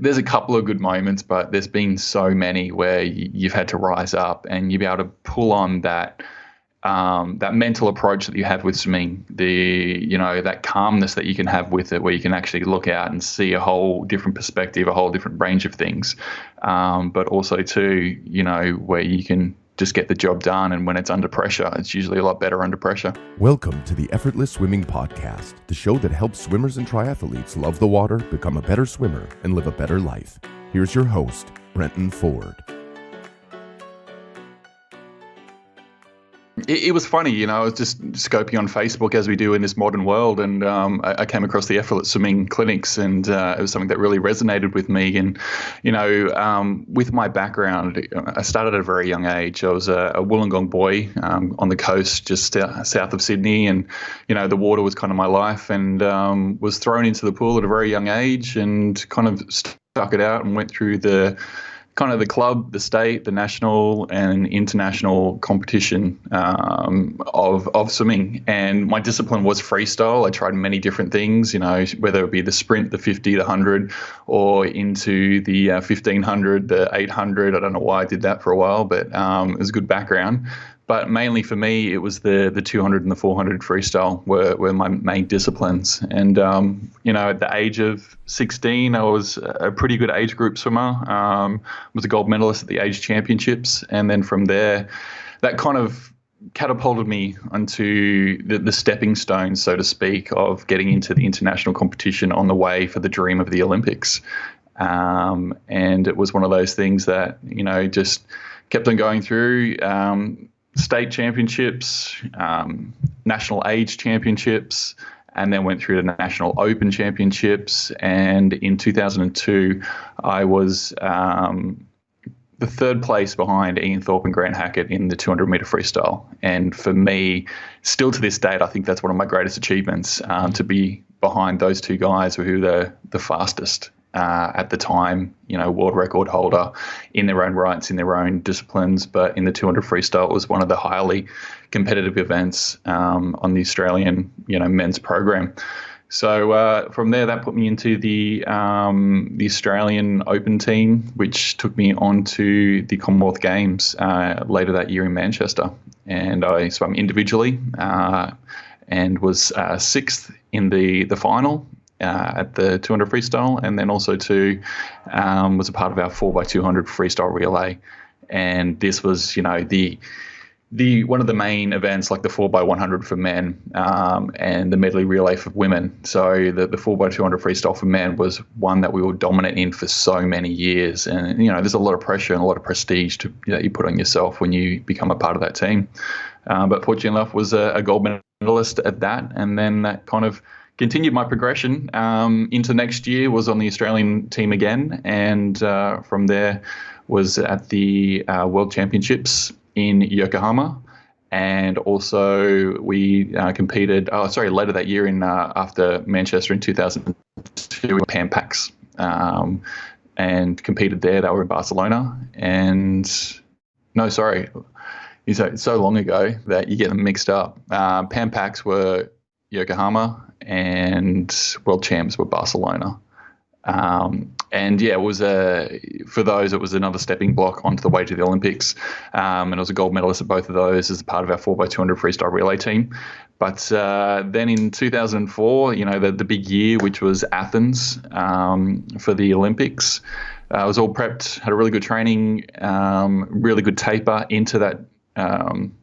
There's a couple of good moments, but there's been so many where you've had to rise up and you be able to pull on that mental approach that you have with swimming, that calmness that you can have with it, where you can actually look out and see a whole different perspective, a whole different range of things, but also too, where you can just get the job done. And when it's under pressure, it's usually a lot better under pressure. Welcome to the Effortless Swimming Podcast, the show that helps swimmers and triathletes love the water, become a better swimmer, and live a better life. Here's your host, Brenton Ford. It was funny, I was just scoping on Facebook as we do in this modern world, and I came across the Effortless Swimming clinics, and it was something that really resonated with me. And, with my background, I started at a very young age. I was a Wollongong boy on the coast just south of Sydney, and, the water was kind of my life, and was thrown into the pool at a very young age and kind of stuck it out and went through the club, the state, the national and international competition of swimming. And my discipline was freestyle. I tried many different things, whether it be the sprint, the 50, the 100, or into the 1500, the 800. I don't know why I did that for a while, but it was a good background. But mainly for me, it was the 200 and the 400 freestyle were my main disciplines. And, at the age of 16, I was a pretty good age group swimmer. Was a gold medalist at the age championships. And then from there, that kind of catapulted me onto the stepping stones, so to speak, of getting into the international competition on the way for the dream of the Olympics. And it was one of those things that, just kept on going through. State championships, national age championships, and then went through the National Open Championships. And in 2002, I was the third place behind Ian Thorpe and Grant Hackett in the 200-meter freestyle. And for me, still to this date, I think that's one of my greatest achievements, to be behind those two guys who were the fastest at the time, world record holder in their own rights, in their own disciplines. But in the 200 freestyle, it was one of the highly competitive events on the Australian, men's program. So from there, that put me into the Australian Open team, which took me on to the Commonwealth Games later that year in Manchester. And I swam individually and was sixth in the final. At the 200 freestyle, and then also was a part of our 4x200 freestyle relay. And this was, the one of the main events, like the 4x100 for men, and the medley relay for women. So the 4x200 freestyle for men was one that we were dominant in for so many years. And, there's a lot of pressure and a lot of prestige that you put on yourself when you become a part of that team. But fortunately enough, was a gold medalist at that. And then that kind of continued my progression into next year, was on the Australian team again, and from there was at the World Championships in Yokohama, and also we competed later that year after Manchester in 2002 with Pan Pacs, and competed there. They were in Barcelona, it's so long ago that you get them mixed up. Pan Pacs were Yokohama, and world champs were Barcelona. It was for those, it was another stepping block onto the way to the Olympics. And I was a gold medalist at both of those as a part of our 4x200 freestyle relay team. But then in 2004, the big year, which was Athens for the Olympics, I was all prepped, had a really good training, really good taper into that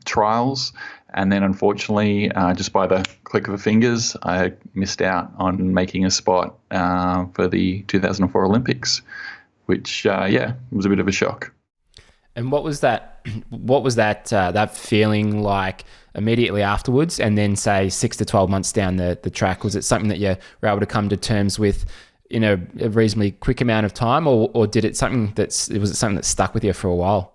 trials. And then, unfortunately, just by the click of the fingers, I missed out on making a spot for the 2004 Olympics, which, was a bit of a shock. And what was that? What was that feeling like immediately afterwards, and then say 6 to 12 months down the track? Was it something that you were able to come to terms with in a reasonably quick amount of time, or was it something that stuck with you for a while?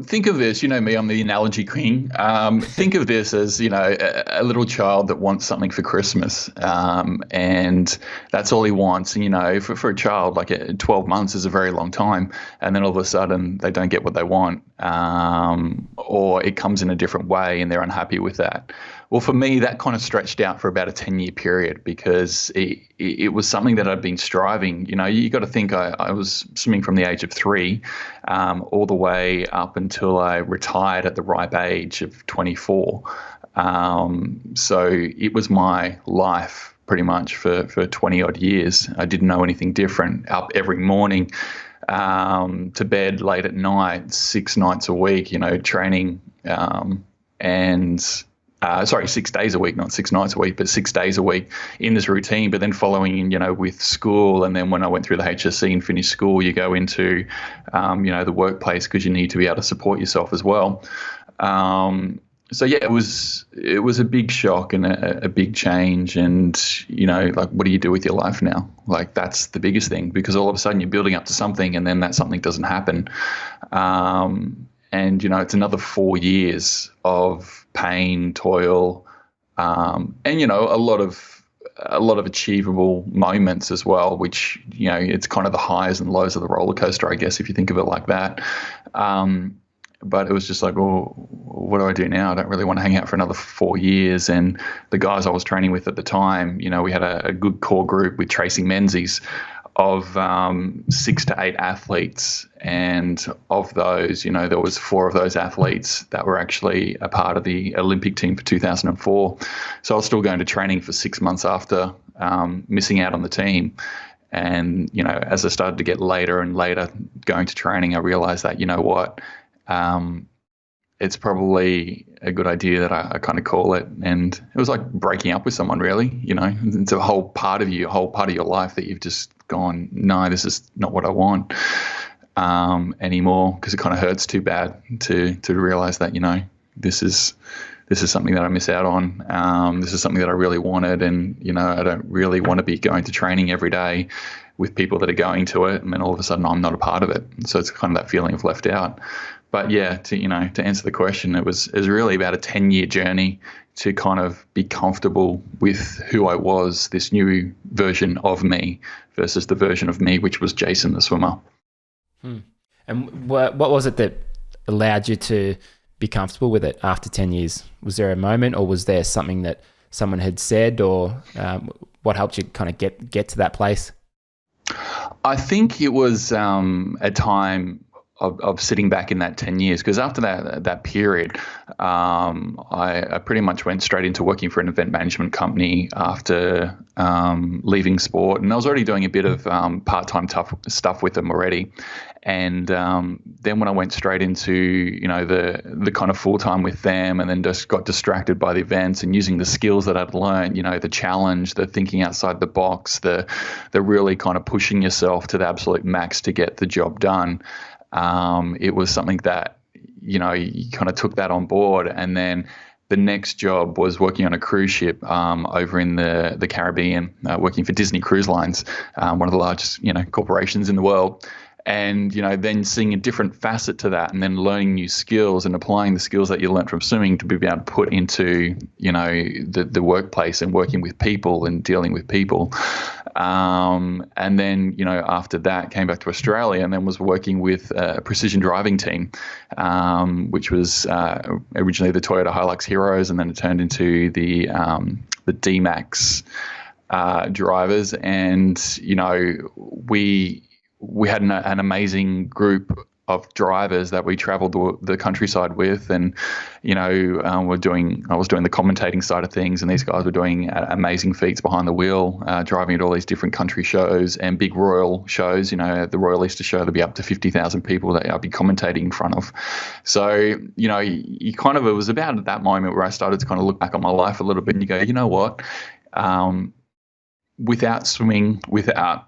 Think of this, me, I'm the analogy king. Think of this as, a little child that wants something for Christmas, and that's all he wants. And, for a child, 12 months is a very long time. And then all of a sudden they don't get what they want. or it comes in a different way and they're unhappy with that. Well, for me, that kind of stretched out for about a 10-year period because it was something that I'd been striving. You got to think I was swimming from the age of 3 all the way up until I retired at the ripe age of 24. So it was my life pretty much for 20 odd years. I didn't know anything different. Up every morning, to bed late at night, 6 nights a week, training, 6 days a week, not 6 nights a week, but 6 days a week in this routine, but then following, with school. And then when I went through the HSC and finished school, you go into, the workplace because you need to be able to support yourself as well. So yeah, it was a big shock and a big change. And, what do you do with your life now? Like, that's the biggest thing, because all of a sudden you're building up to something and then that something doesn't happen. And, it's another 4 years of pain, toil, and, a lot of achievable moments as well, which, it's kind of the highs and lows of the roller coaster, I guess, if you think of it like that. But it was just like, well, what do I do now? I don't really want to hang out for another 4 years. And the guys I was training with at the time, we had a good core group with Tracy Menzies of 6 to 8 athletes. And of those, there was 4 of those athletes that were actually a part of the Olympic team for 2004. So I was still going to training for 6 months after missing out on the team. And, as I started to get later and later going to training, I realized that, it's probably a good idea that I kind of call it. And it was like breaking up with someone, really. It's a whole part of you, a whole part of your life that you've just gone, no, this is not what I want anymore, because it kind of hurts too bad to realize that, this is something that I miss out on. This is something that I really wanted. And, I don't really want to be going to training every day with people that are going to it. And then all of a sudden I'm not a part of it. So it's kind of that feeling of left out. But yeah, to answer the question, it was really about a 10-year journey to kind of be comfortable with who I was, this new version of me versus the version of me, which was Jason the swimmer. And what was it that allowed you to be comfortable with it after 10 years? Was there a moment, or was there something that someone had said, or what helped you kind of get to that place? I think it was a time of sitting back in that 10 years, because after that period, I pretty much went straight into working for an event management company after leaving sport, and I was already doing a bit of part-time stuff with them already. And then when I went straight into the kind of full-time with them, and then just got distracted by the events and using the skills that I'd learned, the challenge, the thinking outside the box, the really kind of pushing yourself to the absolute max to get the job done. It was something that, you kind of took that on board. And then the next job was working on a cruise ship over in the Caribbean, working for Disney Cruise Lines, one of the largest, corporations in the world. And, then seeing a different facet to that, and then learning new skills and applying the skills that you learned from swimming to be able to put into, the workplace and working with people and dealing with people. And then, after that, came back to Australia and then was working with a precision driving team, which was originally the Toyota Hilux Heroes, and then it turned into the D-Max drivers. And, we had an amazing group of drivers that we traveled the countryside with, and I was doing the commentating side of things, and these guys were doing amazing feats behind the wheel, driving at all these different country shows and big royal shows. The Royal Easter Show, there'd be up to 50,000 people that I'd be commentating in front of. So you kind of, it was about at that moment where I started to kind of look back on my life a little bit, and you go, you know what, without swimming, without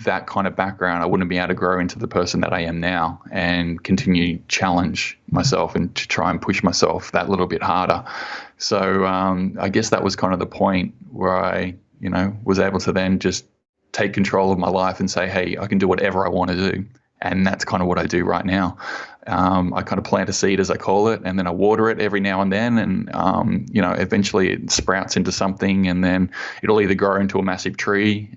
that kind of background, I wouldn't be able to grow into the person that I am now and continue to challenge myself and to try and push myself that little bit harder. So I guess that was kind of the point where I, was able to then just take control of my life and say, hey, I can do whatever I want to do. And that's kind of what I do right now. I kind of plant a seed, as I call it, and then I water it every now and then. And, eventually it sprouts into something, and then it'll either grow into a massive tree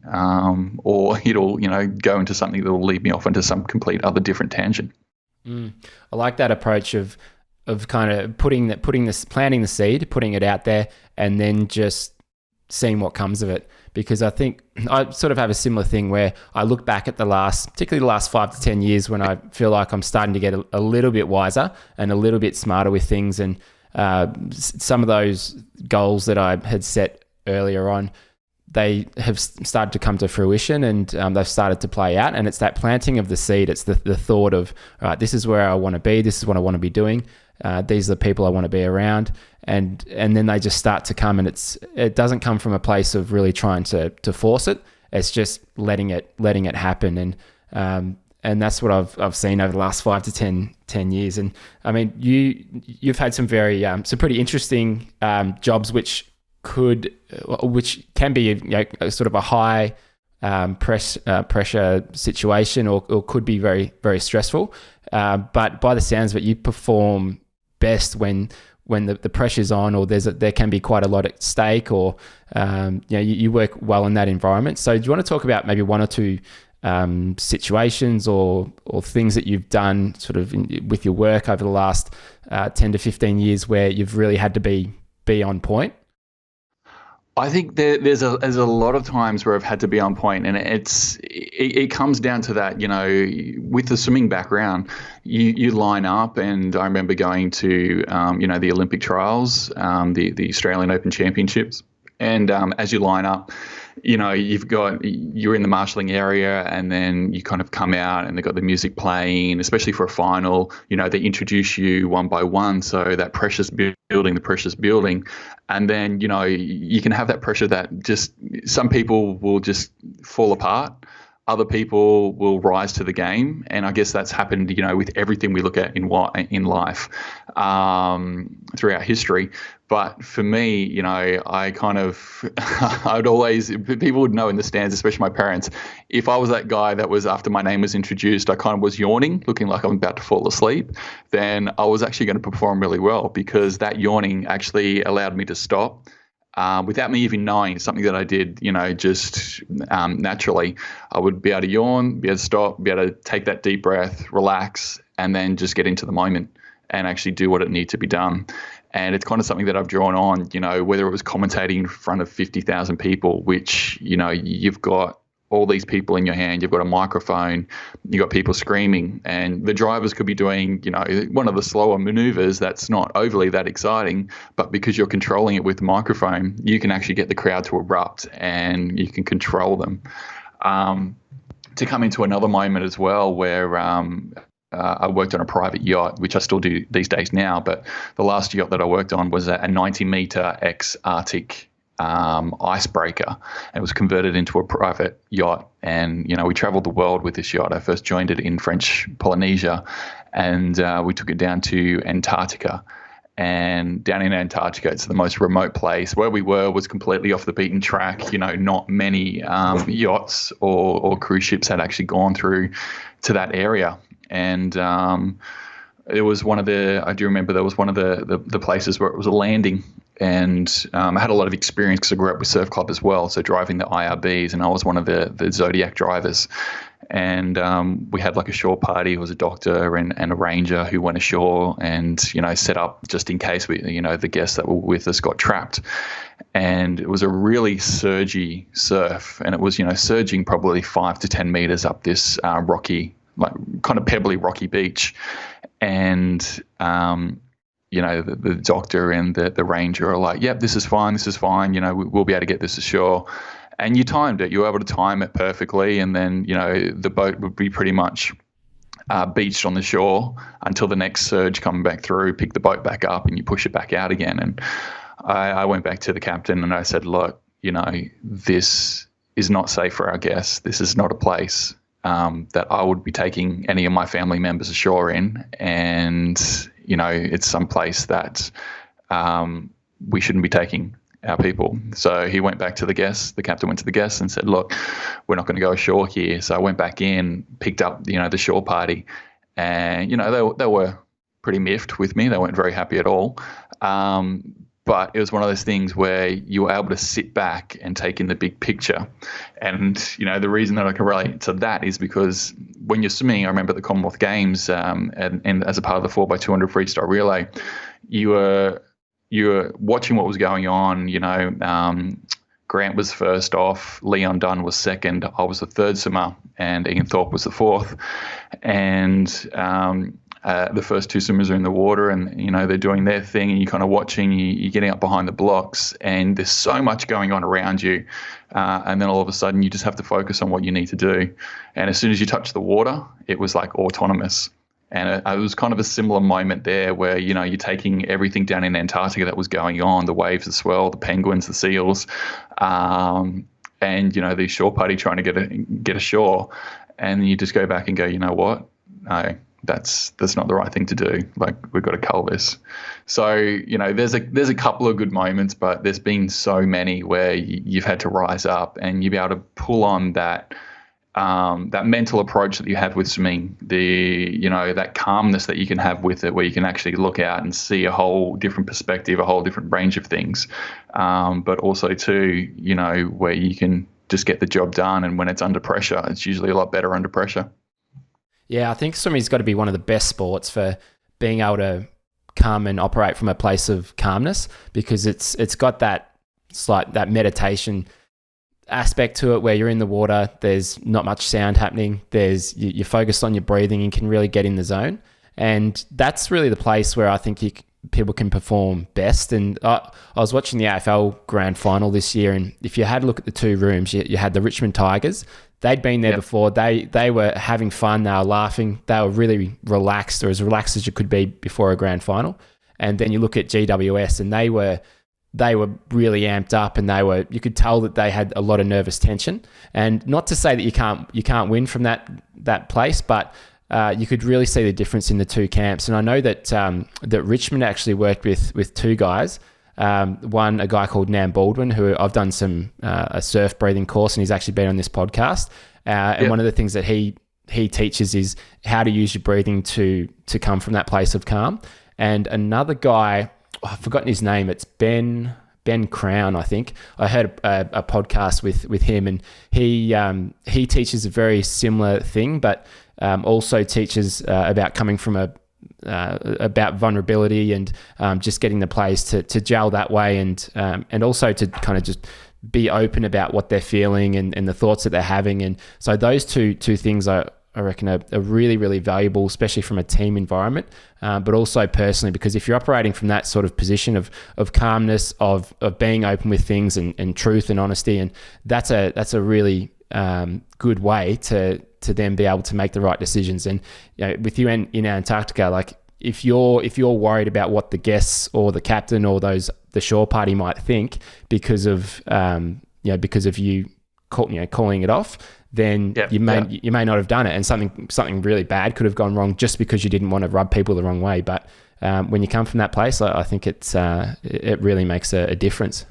or it'll, go into something that will lead me off into some complete other different tangent. I like that approach of kind of planting the seed, putting it out there, and then just seeing what comes of it. Because I think I sort of have a similar thing where I look back at particularly the last 5 to 10 years, when I feel like I'm starting to get a little bit wiser and a little bit smarter with things. And some of those goals that I had set earlier on, they have started to come to fruition, and they've started to play out. And it's that planting of the seed. It's the thought of, all right, this is where I want to be. This is what I want to be doing. These are the people I want to be around. And then they just start to come, and it doesn't come from a place of really trying to force it. It's just letting it happen. And that's what I've seen over the last 5 to 10 years. And I mean, you've had some some pretty interesting jobs, which can be a sort of a high pressure situation, or could be very, very stressful. But by the sounds of it, you perform best when the pressure's on, or there can be quite a lot at stake, or you work well in that environment. So do you want to talk about maybe one or two situations or things that you've done sort of with your work over the last 10 to 15 years where you've really had to be on point? I think there's a lot of times where I've had to be on point, and it comes down to that, with the swimming background, you line up. And I remember going to the Olympic trials, the Australian Open Championships, and as you line up, you're in the marshalling area, and then you kind of come out and they've got the music playing, especially for a final. They introduce you one by one, so that pressure's building. And then, you can have that pressure that just some people will just fall apart. Other people will rise to the game. And I guess that's happened, with everything we look at in life throughout history. But for me, I kind of, people would know in the stands, especially my parents, if I was that guy that was, after my name was introduced, I kind of was yawning, looking like I'm about to fall asleep, then I was actually going to perform really well, because that yawning actually allowed me to stop. Without me even knowing, something that I did, just naturally. I would be able to yawn, be able to stop, be able to take that deep breath, relax, and then just get into the moment and actually do what it needs to be done. And it's kind of something that I've drawn on, whether it was commentating in front of 50,000 people, which, you've got all these people in your hand, you've got a microphone, you've got people screaming, and the drivers could be doing, one of the slower maneuvers that's not overly that exciting, but because you're controlling it with the microphone, you can actually get the crowd to erupt and you can control them. To come into another moment as well where I worked on a private yacht, which I still do these days now, but the last yacht that I worked on was a 90-meter ex-Arctic icebreaker. It was converted into a private yacht, and we traveled the world with this yacht. I first joined it in French Polynesia, and we took it down to Antarctica. And down in Antarctica, it's the most remote place. Where we were was completely off the beaten track. Not many yachts or cruise ships had actually gone through to that area. And it was I do remember there was one of the places where it was a landing. And I had a lot of experience because I grew up with Surf Club as well, so driving the IRBs, and I was one of the Zodiac drivers. And we had like a shore party. It was a doctor and a ranger who went ashore and, set up just in case the guests that were with us got trapped. And it was a really surgy surf, and it was, surging probably 5 to 10 meters up this rocky, like kind of pebbly rocky beach. And the doctor and the ranger are like, yep, this is fine. We'll be able to get this ashore. And you timed it. You were able to time it perfectly. And then, the boat would be pretty much beached on the shore until the next surge coming back through, pick the boat back up, and you push it back out again. And I went back to the captain and I said, look, this is not safe for our guests. This is not a place that I would be taking any of my family members ashore in. And it's some place that we shouldn't be taking our people. So he went back to the guests. The captain went to the guests and said, look, we're not going to go ashore here. So I went back in, picked up, the shore party. And, they were pretty miffed with me. They weren't very happy at all. But it was one of those things where you were able to sit back and take in the big picture. And, the reason that I can relate to that is because when you're swimming, I remember at the Commonwealth Games, and as a part of the 4x200 freestyle relay, you were watching what was going on. Grant was first off, Leon Dunn was second, I was the third swimmer, and Ian Thorpe was the fourth. And the first two swimmers are in the water, and they're doing their thing, and you're kind of watching. You're getting up behind the blocks, and there's so much going on around you, and then all of a sudden you just have to focus on what you need to do. And as soon as you touch the water, it was like autonomous. And it was kind of a similar moment there where, you're taking everything down in Antarctica that was going on, the waves, the swell, the penguins, the seals, and, the shore party trying to get ashore. And you just go back and go, you know what? No, that's not the right thing to do. Like, we've got to cull this. So, there's a couple of good moments, but there's been so many where you've had to rise up and you'll be able to pull on that mental approach that you have with swimming, that calmness that you can have with it, where you can actually look out and see a whole different perspective, a whole different range of things. But also too, where you can just get the job done. And when it's under pressure, it's usually a lot better under pressure. Yeah, I think swimming's got to be one of the best sports for being able to come and operate from a place of calmness, because it's got that meditation aspect to it where you're in the water, there's not much sound happening, you're focused on your breathing and can really get in the zone. And that's really the place where I think people can perform best. And I was watching the AFL Grand Final this year, and if you had a look at the two rooms, you had the Richmond Tigers. They'd been there before. They were having fun, they were laughing, they were really relaxed, or as relaxed as you could be before a grand final. And then you look at GWS, and they were really amped up, and you could tell that they had a lot of nervous tension. And not to say that you can't win from that place, but you could really see the difference in the two camps. And I know that that Richmond actually worked with two guys. One, a guy called Nam Baldwin, who I've done a surf breathing course, and he's actually been on this podcast. And one of the things that he teaches is how to use your breathing to come from that place of calm. And another guy, I've forgotten his name. It's Ben Crown, I think. I heard a podcast with him, and he teaches a very similar thing, but also teaches about coming from about vulnerability and just getting the players to gel that way, and also to kind of just be open about what they're feeling and the thoughts that they're having. And so those two things I reckon are really, really valuable, especially from a team environment, but also personally, because if you're operating from that sort of position of calmness, of being open with things and truth and honesty, and that's a really good way to then be able to make the right decisions. And with you in Antarctica, like if you're worried about what the guests or the captain or the shore party might think because of you calling it off, then you may not have done it, and something really bad could have gone wrong just because you didn't want to rub people the wrong way. But when you come from that place, I think it really makes a difference.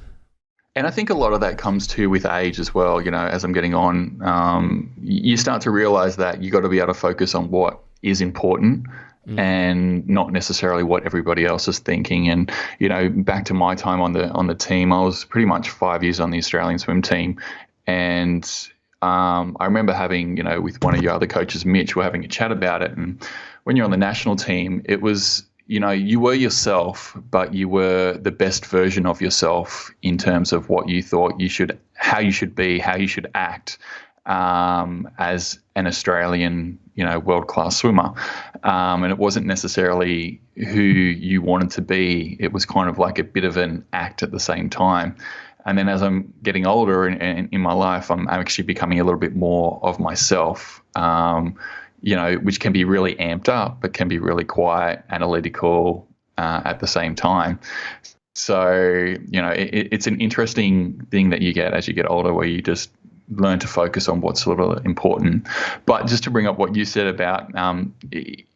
And I think a lot of that comes too with age as well. As I'm getting on, you start to realize that you got to be able to focus on what is important and not necessarily what everybody else is thinking. And back to my time on the team, I was pretty much 5 years on the Australian swim team, and I remember having, with one of your other coaches, Mitch, we're having a chat about it. And when you're on the national team, it was, you were yourself, but you were the best version of yourself in terms of what you thought how you should be, how you should act as an Australian, world-class swimmer. And it wasn't necessarily who you wanted to be. It was kind of like a bit of an act at the same time. And then as I'm getting older in my life, I'm actually becoming a little bit more of myself, which can be really amped up, but can be really quiet, analytical at the same time. So, it's an interesting thing that you get as you get older, where you just learn to focus on what's sort of important. But just to bring up what you said about,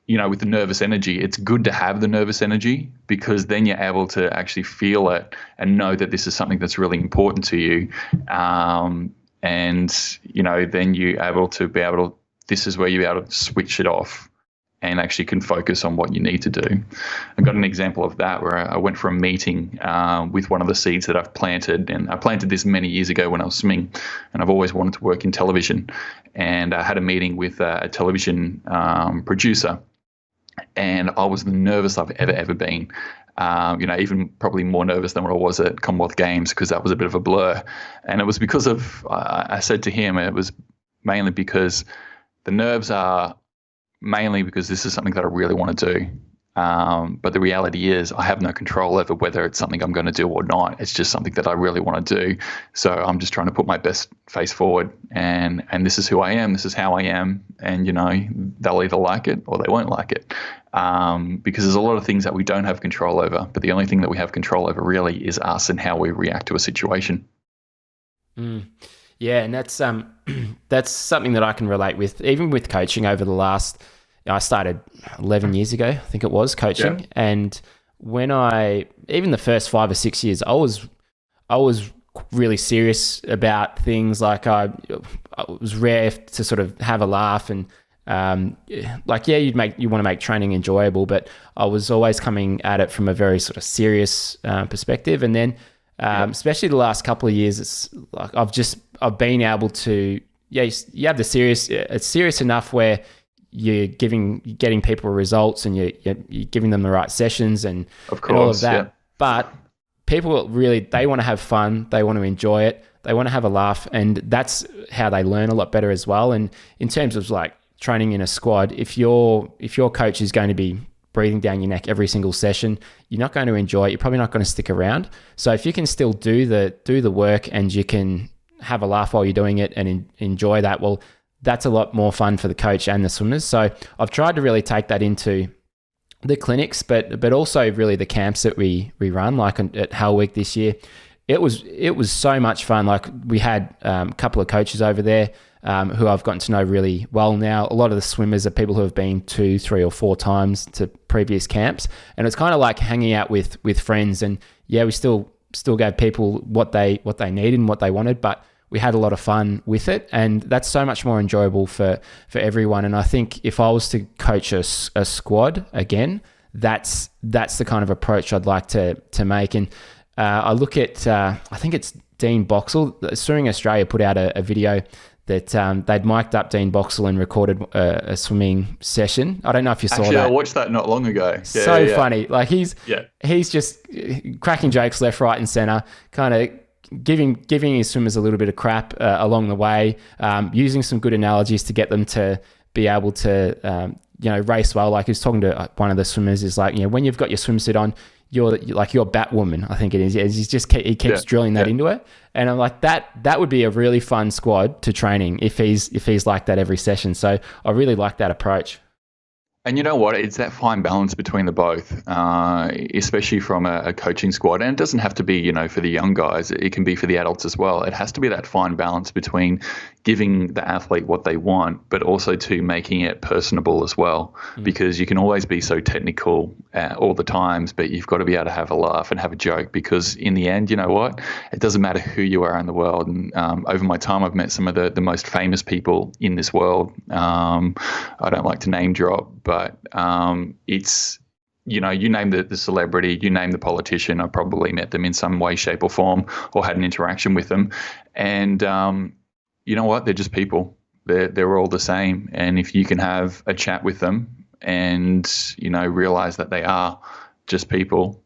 with the nervous energy, it's good to have the nervous energy, because then you're able to actually feel it and know that this is something that's really important to you. And, then you're able to this is where you're able to switch it off and actually can focus on what you need to do. I got an example of that where I went for a meeting with one of the seeds that I've planted, and I planted this many years ago when I was swimming, and I've always wanted to work in television. And I had a meeting with a television producer, and I was the nervous I've ever been. Even probably more nervous than what I was at Commonwealth Games, because that was a bit of a blur. And it was because of, I said to him, it was mainly because the nerves are mainly because this is something that I really want to do. But the reality is I have no control over whether it's something I'm going to do or not. It's just something that I really want to do. So I'm just trying to put my best face forward, and this is who I am. This is how I am. And, they'll either like it or they won't like it. Because there's a lot of things that we don't have control over, but the only thing that we have control over really is us and how we react to a situation. Yeah, and that's that's something that I can relate with, even with coaching over the last, I started 11 years ago, I think it was, coaching. Yeah. And when even the first 5 or 6 years, I was really serious about things. Like I was rare to sort of have a laugh, and you want to make training enjoyable, but I was always coming at it from a very sort of serious perspective. And then especially the last couple of years, it's like I've been able to, you have the serious, it's serious enough where you're getting people results, and you're giving them the right sessions and, of course, and all of that. Yeah. But people really, they want to have fun. They want to enjoy it. They want to have a laugh, and that's how they learn a lot better as well. And in terms of like training in a squad, if your coach is going to be breathing down your neck every single session, you're not going to enjoy it. You're probably not going to stick around. So if you can still do the work, and you can have a laugh while you're doing it and enjoy that, well, that's a lot more fun for the coach and the swimmers. So I've tried to really take that into the clinics, but also really the camps that we run, like at Hell Week this year. It was so much fun. Like we had a couple of coaches over there who I've gotten to know really well now. A lot of the swimmers are people who have been 2, 3, or 4 times to previous camps, and it's kind of like hanging out with friends. And yeah, we still gave people what they needed and what they wanted, but we had a lot of fun with it, and that's so much more enjoyable for everyone. And I think if I was to coach a squad again, that's the kind of approach I'd like to make. And I look at, I think it's Dean Boxall, Swimming Australia put out a video that they'd mic'd up Dean Boxall and recorded a swimming session. I don't know if you saw that. Actually, I watched that not long ago. So funny. Like he's just cracking jokes left, right, and center, kind of giving his swimmers a little bit of crap along the way, using some good analogies to get them to be able to race well. Like he was talking to one of the swimmers, is like, when you've got your swimsuit on, you're Batwoman, I think it is. He keeps drilling that into it. And I'm like, that would be a really fun squad to training if he's like that every session. So I really like that approach. And you know what? It's that fine balance between the both, especially from a coaching squad. And it doesn't have to be, for the young guys. It can be for the adults as well. It has to be that fine balance between giving the athlete what they want, but also to making it personable as well. Because you can always be so technical all the times, but you've got to be able to have a laugh and have a joke, because in the end, you know what? It doesn't matter who you are in the world. And over my time, I've met some of the most famous people in this world. I don't like to name drop, but it's, you name the celebrity, you name the politician, I probably met them in some way, shape or form, or had an interaction with them. And you know what? They're just people. They're all the same. And if you can have a chat with them and, realize that they are just people,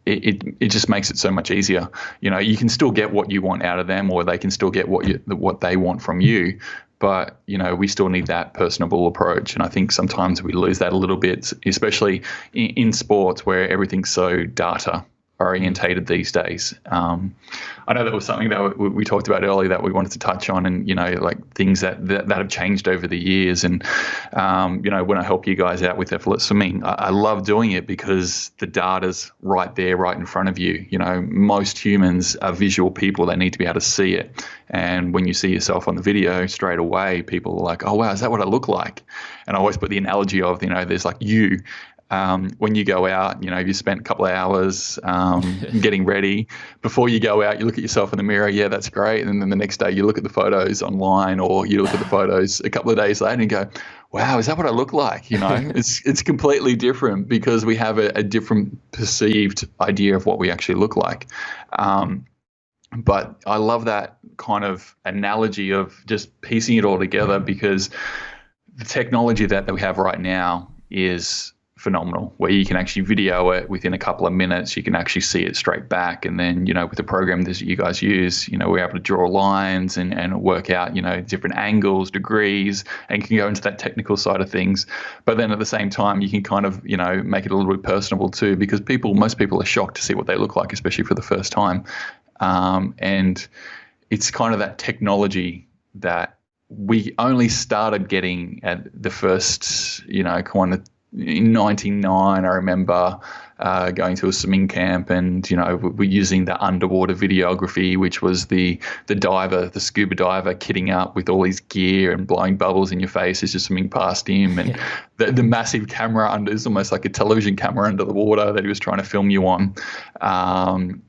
it just makes it so much easier. You can still get what you want out of them, or they can still get what they want from you. But, we still need that personable approach. And I think sometimes we lose that a little bit, especially in sports where everything's so data orientated these days. I know that was something that we talked about earlier that we wanted to touch on, and, like things that have changed over the years. And, when I help you guys out with Effortless Swimming, I love doing it because the data's right there, right in front of you. Most humans are visual people. They need to be able to see it. And when you see yourself on the video, straight away, people are like, oh, wow, is that what I look like? And I always put the analogy of, there's like you, when you go out, if you spent a couple of hours getting ready, before you go out, you look at yourself in the mirror, yeah, that's great. And then the next day you look at the photos online, or you look at the photos a couple of days later and you go, wow, is that what I look like? It's completely different because we have a different perceived idea of what we actually look like. But I love that kind of analogy of just piecing it all together, because the technology that we have right now is phenomenal, where you can actually video it within a couple of minutes. You can actually see it straight back. And then, with the program that you guys use, we're able to draw lines and work out, different angles, degrees, and can go into that technical side of things. But then at the same time, you can kind of, make it a little bit personable too, because most people are shocked to see what they look like, especially for the first time. And it's kind of that technology that we only started getting at the first, kind of in 99, I remember going to a swimming camp, and we're using the underwater videography, which was the scuba diver kitting up with all his gear and blowing bubbles in your face as you're swimming past him, and the massive camera it's almost like a television camera under the water that he was trying to film you on, and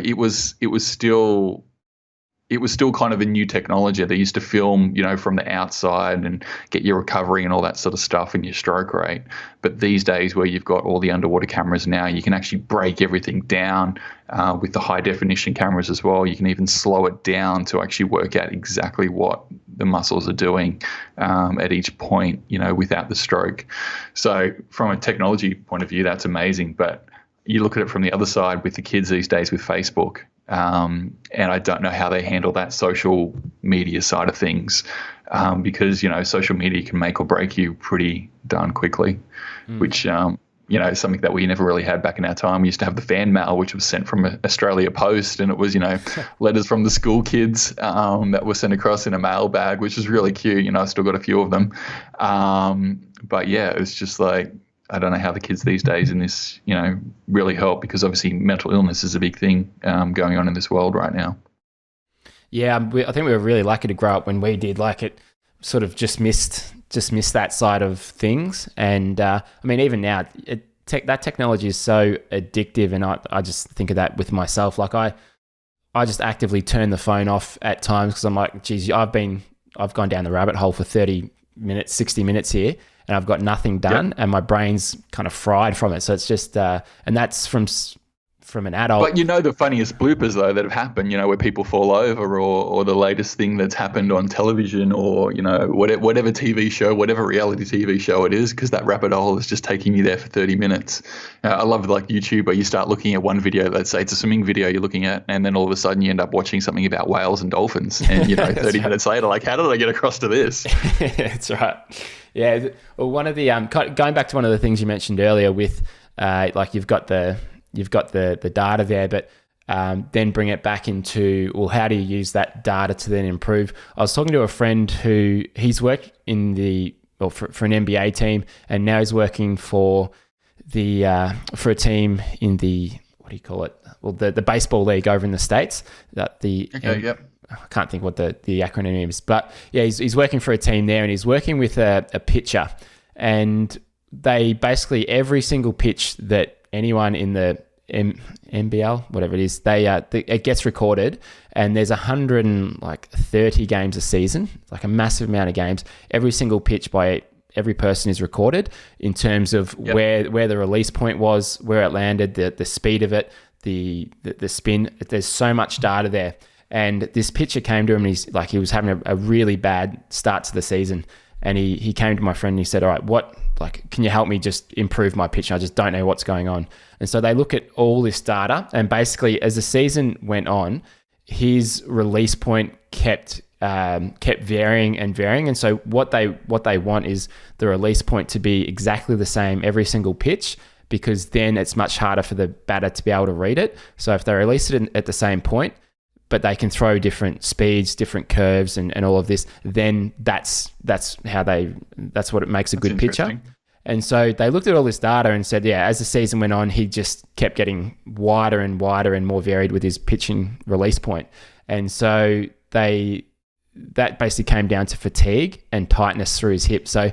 it was still kind of a new technology. They used to film, from the outside and get your recovery and all that sort of stuff and your stroke rate. But these days, where you've got all the underwater cameras now, you can actually break everything down with the high definition cameras as well. You can even slow it down to actually work out exactly what the muscles are doing at each point, without the stroke. So from a technology point of view, that's amazing. But you look at it from the other side with the kids these days with Facebook. And I don't know how they handle that social media side of things, because, social media can make or break you pretty darn quickly, which, is something that we never really had back in our time. We used to have the fan mail, which was sent from Australia Post, and it was, letters from the school kids that were sent across in a mail bag, which was really cute. I still got a few of them. But yeah, it was just like, I don't know how the kids these days in this, really help, because obviously mental illness is a big thing going on in this world right now. Yeah, I think we were really lucky to grow up when we did. Like, it sort of just missed that side of things. And even now, that technology is so addictive, and I just think of that with myself. Like, I just actively turn the phone off at times, because I'm like, geez, I've gone down the rabbit hole for 30 minutes, 60 minutes here, and I've got nothing done, and my brain's kind of fried from it. So it's just, and that's from an adult. But the funniest bloopers though that have happened, where people fall over, or the latest thing that's happened on television, or whatever TV show, whatever reality TV show it is, because that rabbit hole is just taking you there for 30 minutes. I love like YouTube, where you start looking at one video, let's say it's a swimming video you're looking at, and then all of a sudden you end up watching something about whales and dolphins, and 30 minutes later, like, how did I get across to this? That's right. Yeah. Well, one of the going back to one of the things you mentioned earlier with like you've got the data there, but then bring it back into, well, how do you use that data to then improve? I was talking to a friend who he's worked for an NBA team, and now he's working for for a team in the, what do you call it? Well, the baseball league over in the States. Yep. I can't think what the acronym is, but yeah, he's working for a team there, and he's working with a pitcher, and they basically, every single pitch that anyone in the NBL, whatever it is, it gets recorded, and there's 130 games a season, like a massive amount of games. Every single pitch by every person is recorded in terms of where the release point was, where it landed, the speed of it, the spin. There's so much data there. And this pitcher came to him, and he was having a really bad start to the season. And he came to my friend and he said, all right, can you help me just improve my pitch? I just don't know what's going on. And so they look at all this data, and basically as the season went on, his release point kept varying and varying. And so what they want is the release point to be exactly the same every single pitch, because then it's much harder for the batter to be able to read it. So if they release it at the same point, but they can throw different speeds, different curves, and all of this, then that's what it makes a good pitcher. And so they looked at all this data and said, yeah, as the season went on, he just kept getting wider and wider and more varied with his pitching release point. And so that basically came down to fatigue and tightness through his hip. So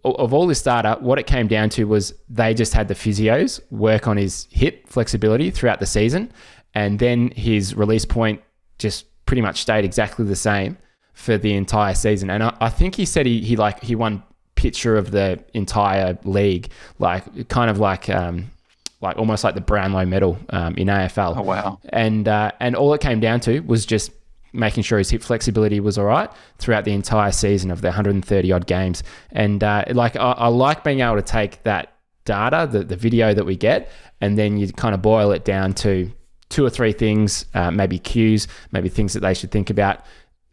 of all this data, what it came down to was they just had the physios work on his hip flexibility throughout the season, and then his release point just pretty much stayed exactly the same for the entire season. And I think he said he won pitcher of the entire league, like kind of like almost like the Brownlow medal in AFL. Oh wow! And all it came down to was just making sure his hip flexibility was all right throughout the entire season of the 130 odd games. And I like being able to take that data, the video that we get, and then you kind of boil it down to 2 or 3 things, maybe cues, maybe things that they should think about,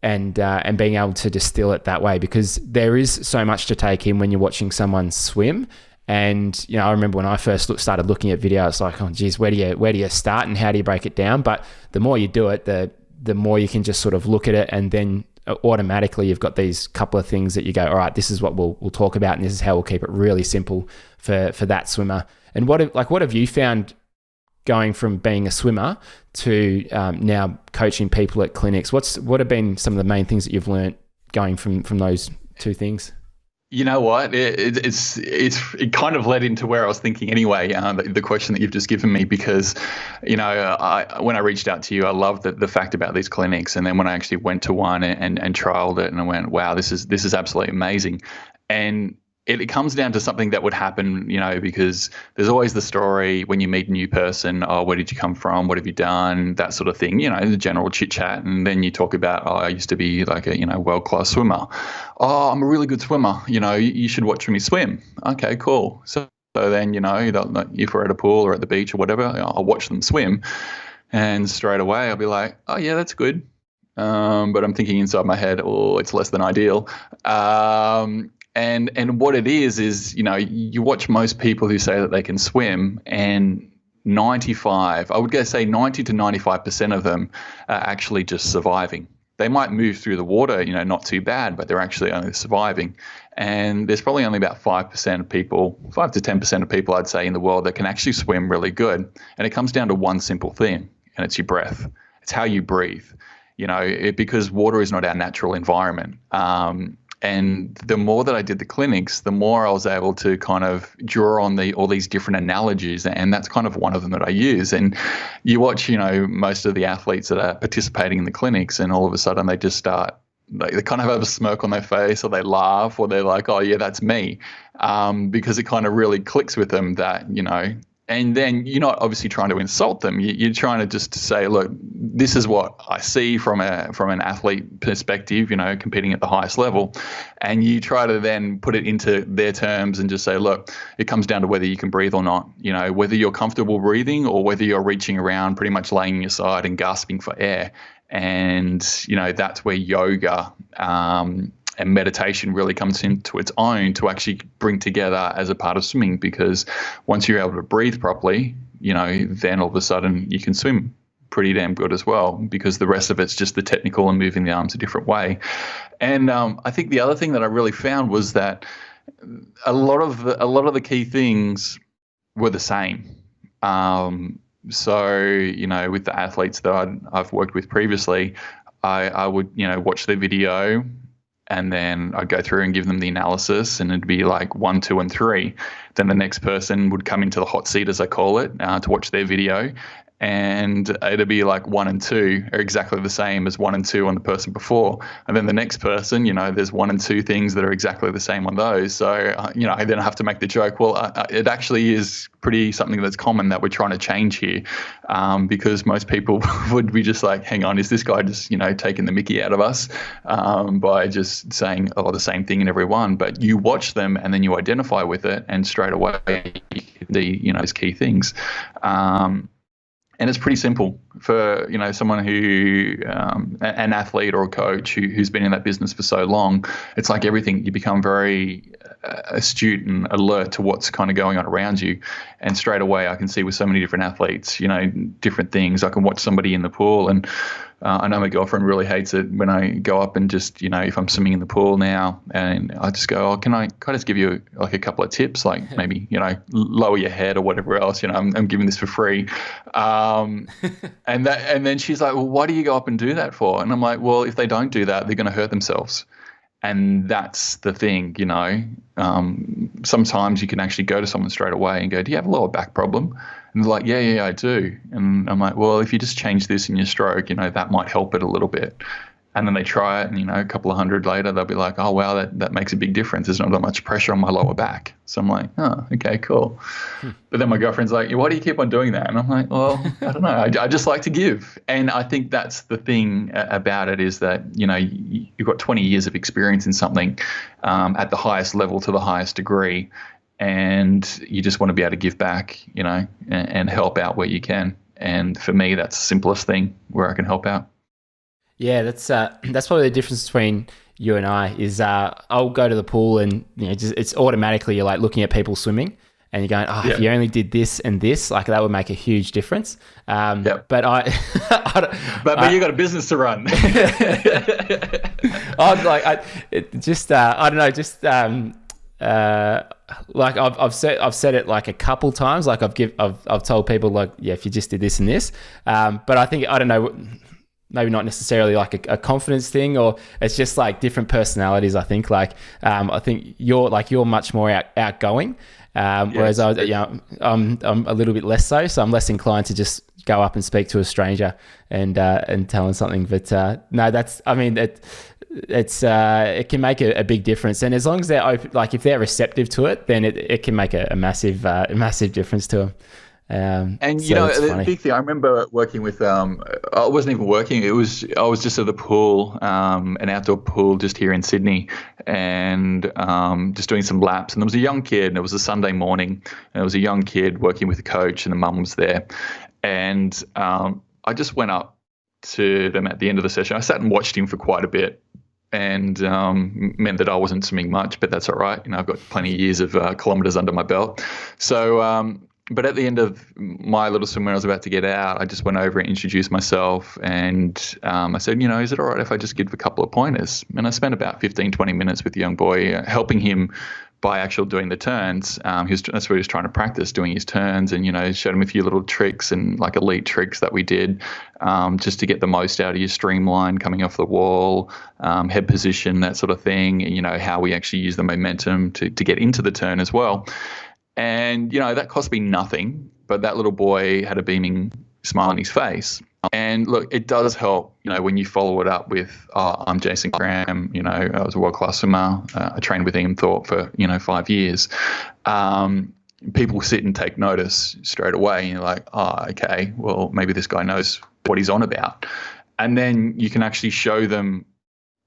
and being able to distill it that way, because there is so much to take in when you're watching someone swim. And, you know, I remember when I first started looking at video, it's like, oh geez, where do you start and how do you break it down? But the more you do it, the more you can just sort of look at it, and then automatically you've got these couple of things that you go, all right, this is what we'll talk about, and this is how we'll keep it really simple for that swimmer. And what have you found going from being a swimmer to now coaching people at clinics? What have been some of the main things that you've learned going from those 2 things? You know what? It kind of led into where I was thinking anyway. The question that you've just given me, because, you know, when I reached out to you, I loved the fact about these clinics, and then when I actually went to one and trialed it, and I went, wow, this is absolutely amazing. And it comes down to something that would happen, you know, because there's always the story when you meet a new person, oh, where did you come from? What have you done? That sort of thing, you know, the general chit chat. And then you talk about, oh, I used to be like a, you know, world-class swimmer. Oh, I'm a really good swimmer. You know, you should watch me swim. Okay, cool. So then, you know, if we're at a pool or at the beach or whatever, I'll watch them swim. And straight away I'll be like, oh yeah, that's good. But I'm thinking inside my head, oh, it's less than ideal. And what it is, you know, you watch most people who say that they can swim, and 90 to 95% of them are actually just surviving. They might move through the water, you know, not too bad, but they're actually only surviving. And there's probably only about 5% of people, 5 to 10% of people, I'd say, in the world that can actually swim really good. And it comes down to one simple thing, and it's your breath. It's how you breathe, you know, because water is not our natural environment. And the more that I did the clinics, the more I was able to kind of draw on all these different analogies, and that's kind of one of them that I use. And you watch, you know, most of the athletes that are participating in the clinics, and all of a sudden they just start, they kind of have a smirk on their face, or they laugh, or they're like, oh yeah, that's me, because it kind of really clicks with them that, you know. And then you're not obviously trying to insult them. You're trying to just say, look, this is what I see from an athlete perspective, you know, competing at the highest level. And you try to then put it into their terms and just say, look, it comes down to whether you can breathe or not, you know, whether you're comfortable breathing or whether you're reaching around, pretty much laying on your side and gasping for air. And, you know, that's where yoga and meditation really comes into its own to actually bring together as a part of swimming, because once you're able to breathe properly, you know, then all of a sudden you can swim pretty damn good as well, because the rest of it's just the technical and moving the arms a different way. And I think the other thing that I really found was that a lot of the key things were the same. So, you know, with the athletes that I've worked with previously, I would, you know, watch their video, and then I'd go through and give them the analysis, and it'd be like 1, 2, and 3. Then the next person would come into the hot seat, as I call it, to watch their video, and it'd be like 1 and 2 are exactly the same as 1 and 2 on the person before. And then the next person, you know, there's 1 and 2 things that are exactly the same on those. So, you know, I then have to make the joke, well, it actually is pretty something that's common that we're trying to change here, because most people would be just like, hang on, is this guy just, you know, taking the mickey out of us by just saying, oh, the same thing in every one? But you watch them and then you identify with it, and straight away you can see, you know, those key things. And it's pretty simple for, you know, someone who, an athlete or a coach who's been in that business for so long. It's like everything, you become very astute and alert to what's kind of going on around you. And straight away I can see with so many different athletes, you know, different things. I can watch somebody in the pool, and I know my girlfriend really hates it when I go up and just, you know, if I'm swimming in the pool now, and I just go, oh, can I just give you like a couple of tips, like maybe, you know, lower your head or whatever else, you know, I'm giving this for free. And then she's like, well, why do you go up and do that for? And I'm like, well, if they don't do that, they're going to hurt themselves. And that's the thing, sometimes you can actually go to someone straight away and go, do you have a lower back problem? And they're like, yeah, I do. And I'm like, well, if you just change this in your stroke, that might help it a little bit. And then they try it, and, a couple of hundred later, they'll be like, oh, wow, that makes a big difference. There's not that much pressure on my lower back. So I'm like, oh, okay, cool. But then my girlfriend's like, why do you keep on doing that? And I'm like, well, I don't know. I just like to give. And I think that's the thing about it is that, you've got 20 years of experience in something at the highest level to the highest degree. And you just want to be able to give back, and help out where you can. And for me, that's the simplest thing where I can help out. Yeah, that's probably the difference between you and I is I'll go to the pool and it's automatically you're like looking at people swimming and you're going, if you only did this and this, like that would make a huge difference. But but you got a business to run. I don't know, like I've said it like a couple times, like I've told people like, if you just did this and this, but I think, I don't know, maybe not necessarily like a confidence thing, or it's just like different personalities. I think I think you're much more outgoing, whereas I'm a little bit less so. So I'm less inclined to just go up and speak to a stranger and tell them something. But no, it can make a big difference. And as long as they're open, like if they're receptive to it, then it can make a massive difference to them. The big thing, I remember working with, I wasn't even working. I was just at the pool, an outdoor pool just here in Sydney, and just doing some laps. And there was a young kid, and it was a Sunday morning, and there was a young kid working with a coach, and the mum was there. And I just went up to them at the end of the session. I sat and watched him for quite a bit, and meant that I wasn't swimming much, but that's all right. I've got plenty of years of kilometers under my belt. So, but at the end of my little swim, when I was about to get out, I just went over and introduced myself, and I said, is it all right if I just give a couple of pointers? And I spent about 15, 20 minutes with the young boy, helping him by actually doing the turns. That's what he was trying to practice, doing his turns, and, showed him a few little tricks and like elite tricks that we did, just to get the most out of your streamline coming off the wall, head position, that sort of thing, and, how we actually use the momentum to get into the turn as well. And, that cost me nothing, but that little boy had a beaming smile on his face. And look, it does help, when you follow it up with, I'm Jason Cram, I was a world-class swimmer. I trained with Ian Thorpe for, 5 years. People sit and take notice straight away, and you're like, okay, well, maybe this guy knows what he's on about. And then you can actually show them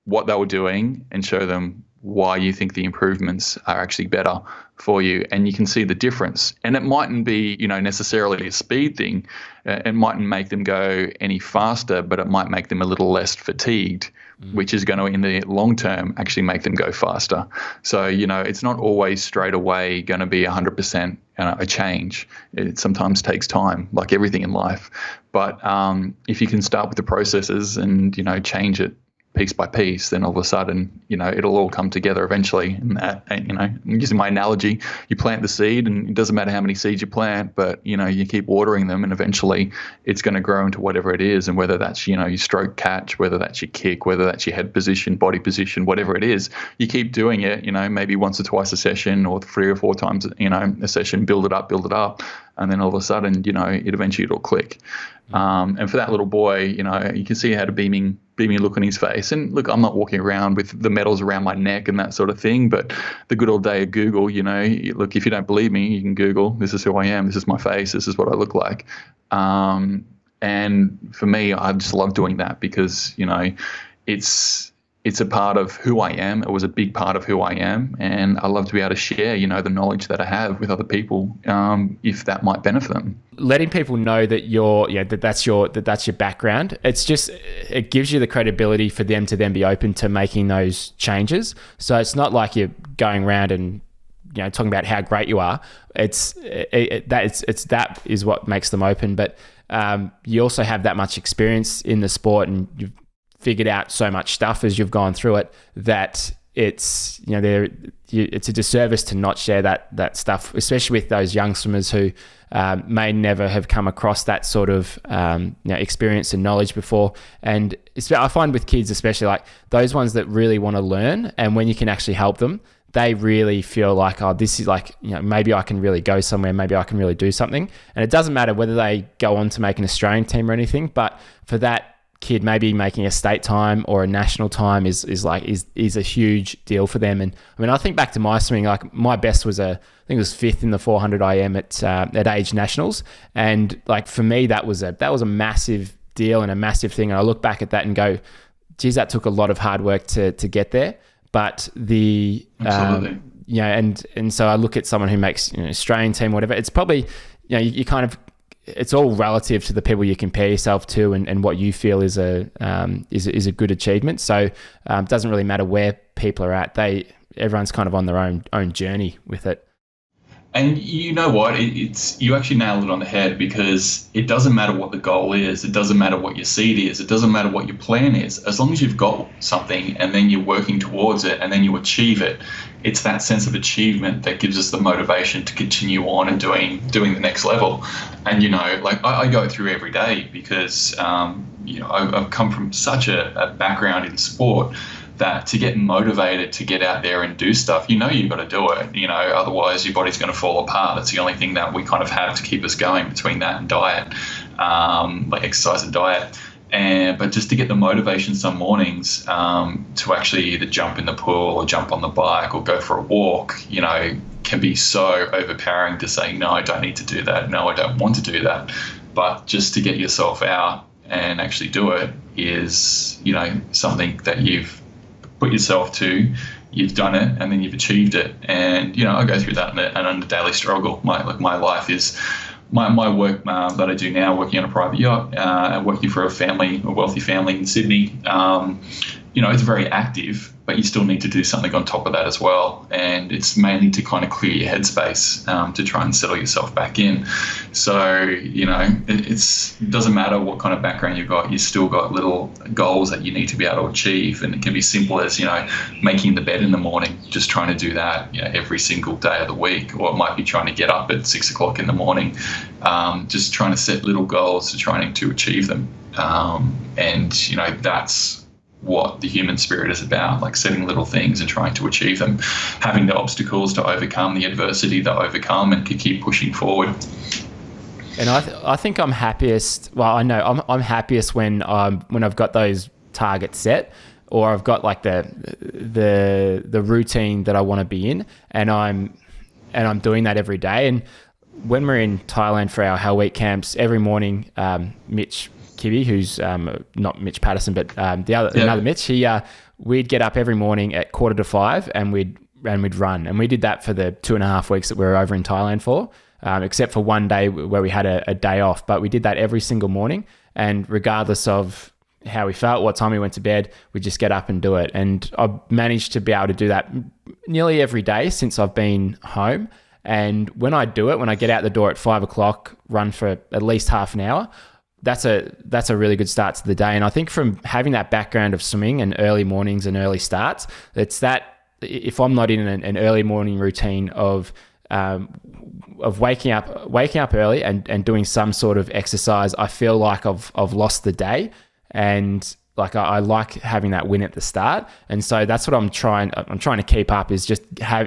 what they were doing and show them why you think the improvements are actually better for you, and you can see the difference. And it mightn't be, necessarily a speed thing. It mightn't make them go any faster, but it might make them a little less fatigued, which is going to, in the long term, actually make them go faster. So, it's not always straight away going to be 100% a change. It sometimes takes time, like everything in life. But if you can start with the processes and, change it piece by piece, then all of a sudden, it'll all come together eventually. And that, using my analogy, you plant the seed, and it doesn't matter how many seeds you plant, but, you keep watering them, and eventually it's going to grow into whatever it is. And whether that's, your stroke catch, whether that's your kick, whether that's your head position, body position, whatever it is, you keep doing it, maybe once or twice a session, or 3 or 4 times, a session, build it up. And then all of a sudden, it'll click. And for that little boy, you can see he had a beaming look on his face. And look, I'm not walking around with the medals around my neck and that sort of thing, but the good old day of Google, look, if you don't believe me, you can Google, this is who I am, this is my face, this is what I look like. And for me, I just love doing that because, it's a part of who I am. It was a big part of who I am. And I love to be able to share, the knowledge that I have with other people, if that might benefit them. Letting people know that that's your background. It gives you the credibility for them to then be open to making those changes. So it's not like you're going around and, talking about how great you are. That is what makes them open. But you also have that much experience in the sport, and you've figured out so much stuff as you've gone through it that it's, it's a disservice to not share that stuff, especially with those young swimmers who may never have come across that sort of experience and knowledge before. And I find with kids, especially like those ones that really want to learn, and when you can actually help them, they really feel like, oh, this is like, maybe I can really go somewhere, maybe I can really do something. And it doesn't matter whether they go on to make an Australian team or anything, but for that kid, maybe making a state time or a national time is a huge deal for them. And I mean, I think back to my swimming, like my best was I think it was 5th in the 400 IM at age nationals. And like for me, that was a massive deal and a massive thing. And I look back at that and go, geez, that took a lot of hard work to get there. But Absolutely. And so I look at someone who makes Australian team, whatever. It's probably you kind of, it's all relative to the people you compare yourself to and what you feel is a good achievement. So it doesn't really matter where people are at. Everyone's kind of on their own journey with it. And you know what? You actually nailed it on the head, because it doesn't matter what the goal is. It doesn't matter what your seed is. It doesn't matter what your plan is. As long as you've got something and then you're working towards it and then you achieve it, it's that sense of achievement that gives us the motivation to continue on and doing the next level. And, like I go through every day because, I've come from such a background in sport that to get motivated to get out there and do stuff, you've got to do it, otherwise your body's going to fall apart. It's the only thing that we kind of have to keep us going between that and diet, like exercise and diet. But just to get the motivation some mornings to actually either jump in the pool or jump on the bike or go for a walk, can be so overpowering to say, no, I don't need to do that. No, I don't want to do that. But just to get yourself out and actually do it is, something that you've put yourself to, you've done it, and then you've achieved it. And I go through that and a daily struggle. My life is my work that I do now, working on a private yacht, working for a wealthy family in Sydney. It's very active, but you still need to do something on top of that as well. And it's mainly to kind of clear your headspace, to try and settle yourself back in. So, it doesn't matter what kind of background you've got, you still got little goals that you need to be able to achieve. And it can be simple as, making the bed in the morning, just trying to do that, every single day of the week. Or it might be trying to get up at 6 o'clock in the morning, just trying to set little goals to trying to achieve them. And that's what the human spirit is about, like setting little things and trying to achieve them, having the obstacles to overcome, the adversity to overcome, and to keep pushing forward. And I think I'm happiest. Well, I know I'm happiest when I've got those targets set, or I've got like the routine that I want to be in, and I'm doing that every day. And when we're in Thailand for our Hell Week camps, every morning, Mitch Kibbe, who's not Mitch Patterson, but another Mitch, we'd get up every morning at 4:45 and we'd run. And we did that for the 2.5 weeks that we were over in Thailand for, except for one day where we had a day off. But we did that every single morning, and regardless of how we felt, what time we went to bed, we just get up and do it. And I've managed to be able to do that nearly every day since I've been home. And when I do it, when I get out the door at 5 o'clock, run for at least half an hour, that's a really good start to the day. And I think from having that background of swimming and early mornings and early starts, it's that if I'm not in an early morning routine of waking up early and doing some sort of exercise, I feel like I've lost the day. And like I like having that win at the start. And so that's what I'm trying to keep up, is just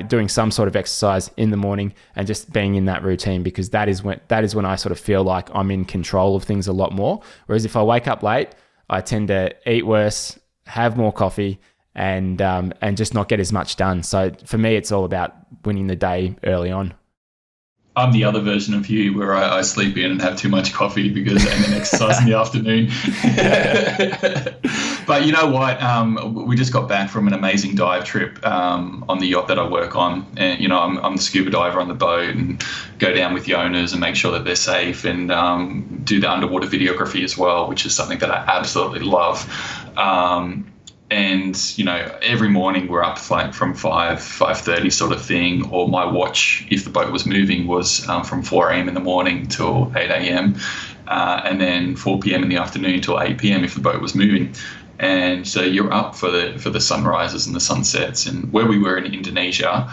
doing some sort of exercise in the morning and just being in that routine, because that is when I sort of feel like I'm in control of things a lot more. Whereas if I wake up late, I tend to eat worse, have more coffee, and just not get as much done. So for me, it's all about winning the day early on. I'm the other version of you, where I sleep in and have too much coffee and then exercise in the afternoon. But you know what? We just got back from an amazing dive trip on the yacht that I work on. And, I'm the scuba diver on the boat and go down with the owners and make sure that they're safe, and do the underwater videography as well, which is something that I absolutely love. And, every morning we're up like from 5:30 sort of thing, or my watch, if the boat was moving, was from 4 a.m. in the morning till 8 a.m. And then 4 p.m. in the afternoon till 8 p.m. if the boat was moving. And so you're up for the sunrises and the sunsets. And where we were in Indonesia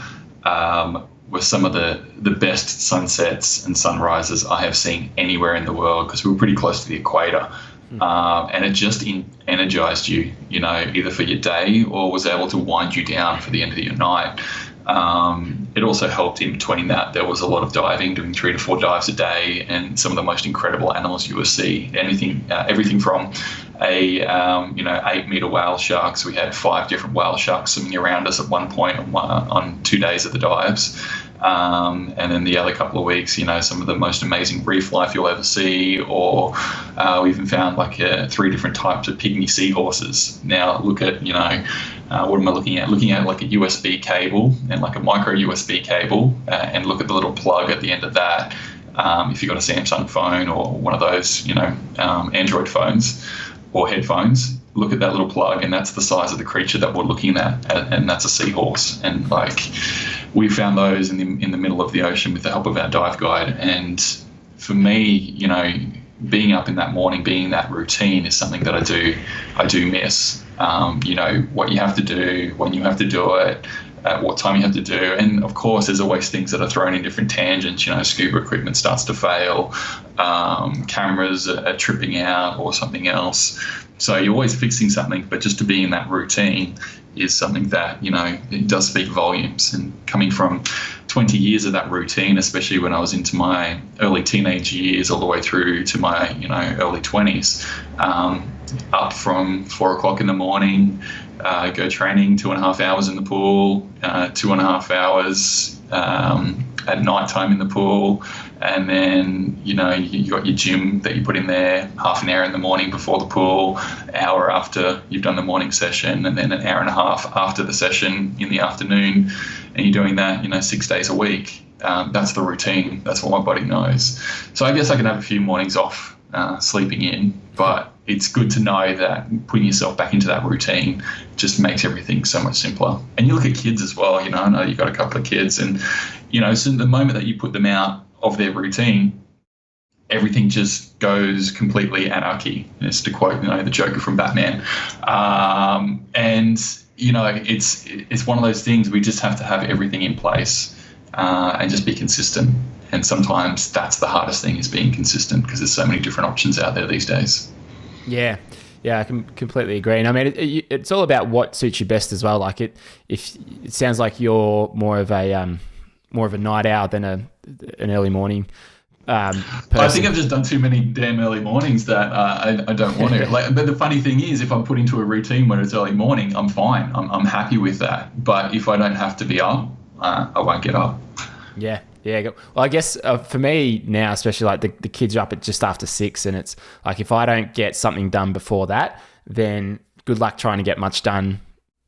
were some of the best sunsets and sunrises I have seen anywhere in the world, because we were pretty close to the equator. And it just energized you, either for your day or was able to wind you down for the end of your night. It also helped in between that. There was a lot of diving, doing 3 to 4 dives a day, and some of the most incredible animals you will see. Everything from a 8-meter whale sharks. We had 5 different whale sharks swimming around us at one point on 2 days of the dives. And then the other couple of weeks, some of the most amazing reef life you'll ever see, or we even found 3 different types of pygmy seahorses. Now look at, what am I looking at? Looking at like a USB cable and like a micro USB cable, and look at the little plug at the end of that. If you've got a Samsung phone or one of those, Android phones or headphones, look at that little plug, and that's the size of the creature that we're looking at, and that's a seahorse. And we found those in the middle of the ocean with the help of our dive guide. And for me, being up in that morning, being in that routine is something that I do miss. What you have to do, when you have to do it, at what time you have to do. And of course, there's always things that are thrown in different tangents. Scuba equipment starts to fail, cameras are tripping out or something else. So you're always fixing something, but just to be in that routine is something that, it does speak volumes. And coming from 20 years of that routine, especially when I was into my early teenage years all the way through to my, early 20s, up from 4 o'clock in the morning, go training 2.5 hours in the pool, 2.5 hours at night time in the pool, and then you got your gym that you put in there, half an hour in the morning before the pool, hour after you've done the morning session, and then an hour and a half after the session in the afternoon, and you're doing that 6 days a week. That's the routine. That's what my body knows. So I guess I can have a few mornings off sleeping in, but it's good to know that putting yourself back into that routine just makes everything so much simpler. And you look at kids as well. I know you've got a couple of kids, and so the moment that you put them out of their routine, everything just goes completely anarchy. It's to quote the Joker from Batman. And it's one of those things, we just have to have everything in place and just be consistent. And sometimes that's the hardest thing, is being consistent, because there's so many different options out there these days. Yeah, I can completely agree. And I mean, it's all about what suits you best as well. If it sounds like you're more of a night owl than an early morning person. I think I've just done too many damn early mornings that I don't want to. But the funny thing is, if I'm put into a routine when it's early morning, I'm fine. I'm happy with that. But if I don't have to be up, I won't get up. Yeah. Well, I guess for me now, especially the kids are up at just after 6, and it's like, if I don't get something done before that, then good luck trying to get much done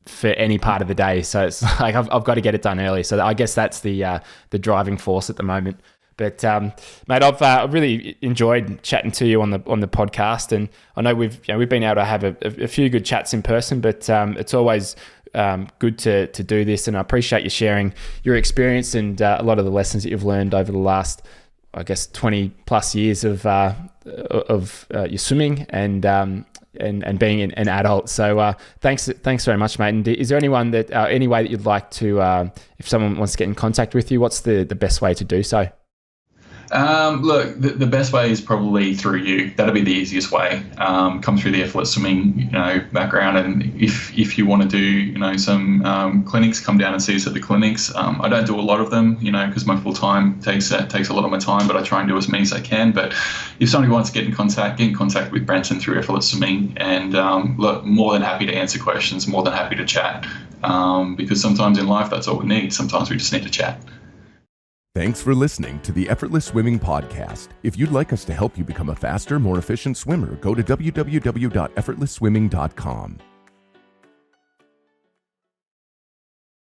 for any part of the day. So it's like I've got to get it done early. So I guess that's the driving force at the moment. But mate, I've really enjoyed chatting to you on the podcast, and I know we've been able to have a few good chats in person, but it's always good to do this, and I appreciate you sharing your experience and a lot of the lessons that you've learned over the last, I guess, 20 plus years of your swimming and being an adult. So thanks very much, mate. And is there any way that you'd like to, if someone wants to get in contact with you, what's the best way to do so? Look, the best way is probably through you. That'll be the easiest way. Come through the Effortless Swimming, background, and if you want to do, some clinics, come down and see us at the clinics. I don't do a lot of them, because my full time takes a lot of my time, but I try and do as many as I can. But if somebody wants to get in contact with Brenton through Effortless Swimming, and look, more than happy to answer questions, more than happy to chat, because sometimes in life that's all we need. Sometimes we just need to chat. Thanks for listening to the Effortless Swimming Podcast. If you'd like us to help you become a faster, more efficient swimmer, go to www.effortlessswimming.com.